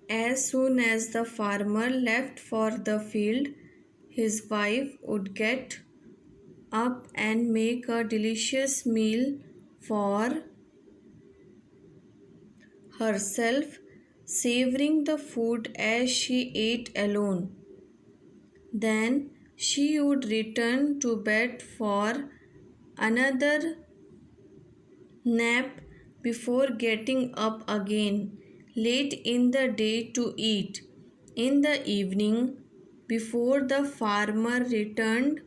As soon as the farmer left for the field, his wife would get up and make a delicious meal for herself, savoring the food as she ate alone. Then she would return to bed for another nap before getting up again late in the day to eat. In the evening, before the farmer returned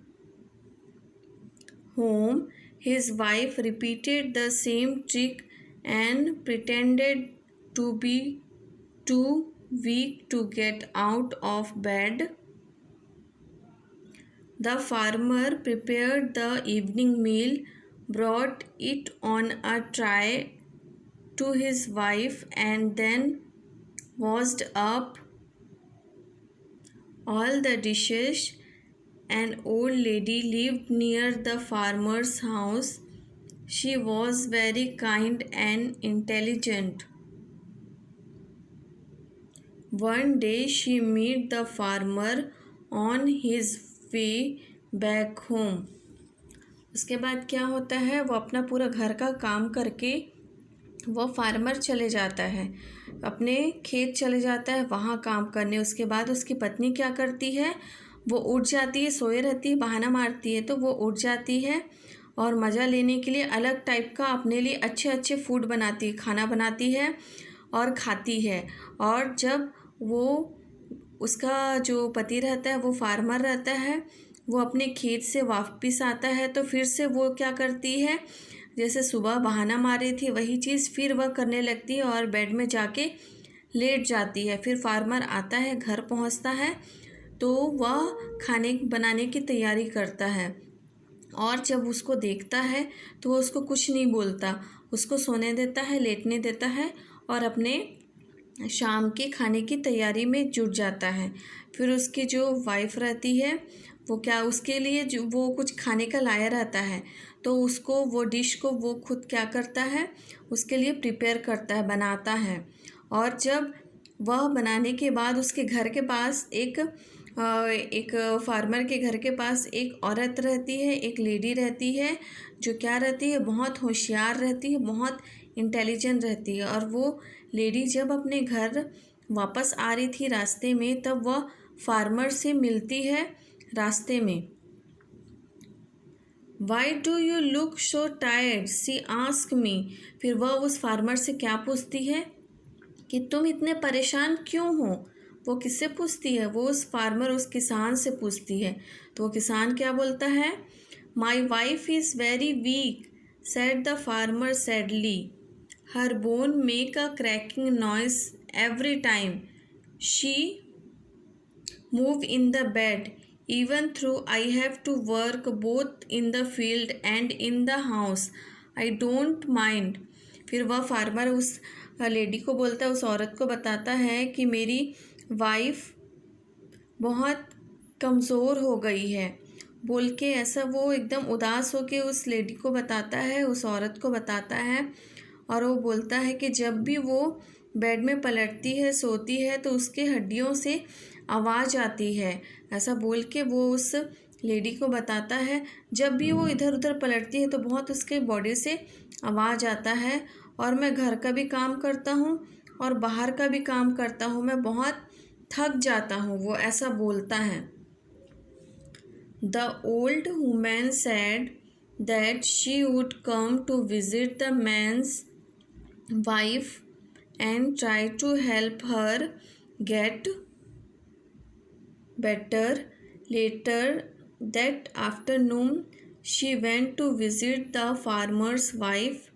home, his wife repeated the same trick and pretended to be too weak to get out of bed. The farmer prepared the evening meal, brought it on a tray to his wife, and then washed up all the dishes. An old lady lived near the farmer's house. She was very kind and intelligent. One day she met the farmer on his way back home. उसके बाद क्या होता है, वो अपना पूरा घर का काम करके वो फार्मर चले जाता है, अपने खेत चले जाता है वहाँ काम करने। उसके बाद उसकी पत्नी क्या करती है, वो उठ जाती है, सोए रहती है, बहाना मारती है, तो वो उठ जाती है और मज़ा लेने के लिए अलग टाइप का अपने लिए अच्छे अच्छे फूड बनाती है, खाना बनाती है और खाती है। और जब वो उसका जो पति रहता है, वो फार्मर रहता है, वो अपने खेत से वापस आता है तो फिर से वो क्या करती है, जैसे सुबह बहाना मारी थी वही चीज़ फिर वह करने लगती है और बेड में जाके लेट जाती है। फिर फार्मर आता है, घर पहुंचता है तो वह खाने बनाने की तैयारी करता है और जब उसको देखता है तो वो उसको कुछ नहीं बोलता, उसको सोने देता है, लेटने देता है और अपने शाम के खाने की तैयारी में जुट जाता है। फिर उसकी जो वाइफ रहती है वो क्या उसके लिए जो वो कुछ खाने का लाया रहता है तो उसको वो डिश को वो खुद क्या करता है, उसके लिए प्रिपेयर करता है, बनाता है। और जब वह बनाने के बाद उसके घर के पास एक फार्मर के घर के पास एक औरत रहती है, एक लेडी रहती है जो क्या रहती है, बहुत होशियार रहती है, बहुत इंटेलिजेंट रहती है। और वो लेडी जब अपने घर वापस आ रही थी रास्ते में, तब वह फार्मर से मिलती है रास्ते में। Why do you look so tired she ask me. फिर वह उस फार्मर से क्या पूछती है कि तुम इतने परेशान क्यों हो। वो किससे पूछती है, वो उस फार्मर उस किसान से पूछती है। तो वो किसान क्या बोलता है, my wife is very weak said the farmer sadly, her bone make a cracking noise every time she move in the bed, even though I have to work both in the field and in the house, I don't mind। फिर वह farmer उस lady को बोलता है, उस औरत को बताता है कि मेरी वाइफ बहुत कमज़ोर हो गई है, बोल के ऐसा वो एकदम उदास होके उस लेडी को बताता है, उस औरत को बताता है। और वो बोलता है कि जब भी वो बेड में पलटती है, सोती है, तो उसके हड्डियों से आवाज़ आती है। ऐसा बोल के वो उस लेडी को बताता है, जब भी वो इधर उधर पलटती है तो बहुत उसके बॉडी से आवाज़ आता है। और मैं घर का भी काम करता हूँ और बाहर का भी काम करता हूँ, मैं बहुत थक जाता हूँ, वो ऐसा बोलता है। The old woman said that she would come to visit the man's wife and try to help her get better. Later that afternoon she went to visit the farmer's wife.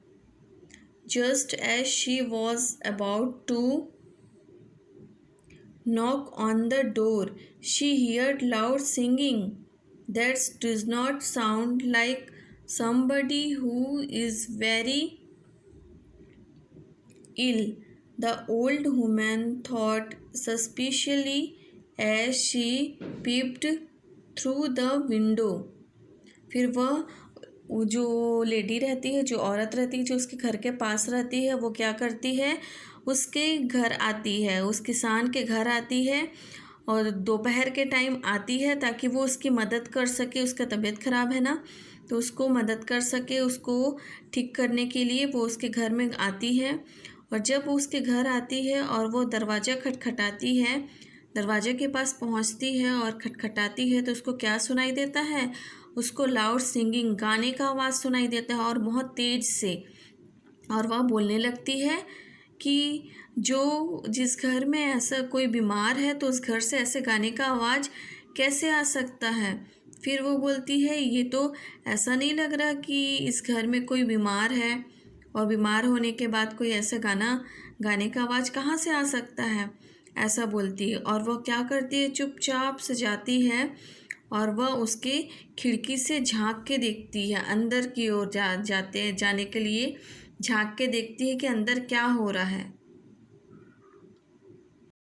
Just as she was about to knock on the door, she heard loud singing. That does not sound like somebody who is very ill, the old woman thought suspiciously as she peeped through the window। फिर वह जो lady रहती है, जो औरत रहती है, जो उसके घर के पास रहती है, वो क्या करती है, उसके घर आती है, उस किसान के घर आती है और दोपहर के टाइम आती है ताकि वो उसकी मदद कर सके। उसका तबीयत ख़राब है ना, तो उसको मदद कर सके, उसको ठीक करने के लिए वो उसके घर में आती है। और जब वो उसके घर आती है और वो दरवाज़ा खटखटाती है, दरवाजे के पास पहुंचती है और खटखटाती है, तो उसको क्या सुनाई देता है? उसको लाउड सिंगिंग, गाने का आवाज़ सुनाई देता है और बहुत तेज़ से। और वह बोलने लगती है कि जो जिस घर में ऐसा कोई बीमार है तो उस घर से ऐसे गाने का आवाज़ कैसे आ सकता है। फिर वो बोलती है ये तो ऐसा नहीं लग रहा कि इस घर में कोई बीमार है, और बीमार होने के बाद कोई ऐसा गाने का आवाज़ कहाँ से आ सकता है, ऐसा बोलती है। और वह क्या करती है, चुपचाप से जाती है और वह उसके खिड़की से झांक के देखती है, अंदर की ओर जाने के लिए झांक के देखती है कि अंदर क्या हो रहा है।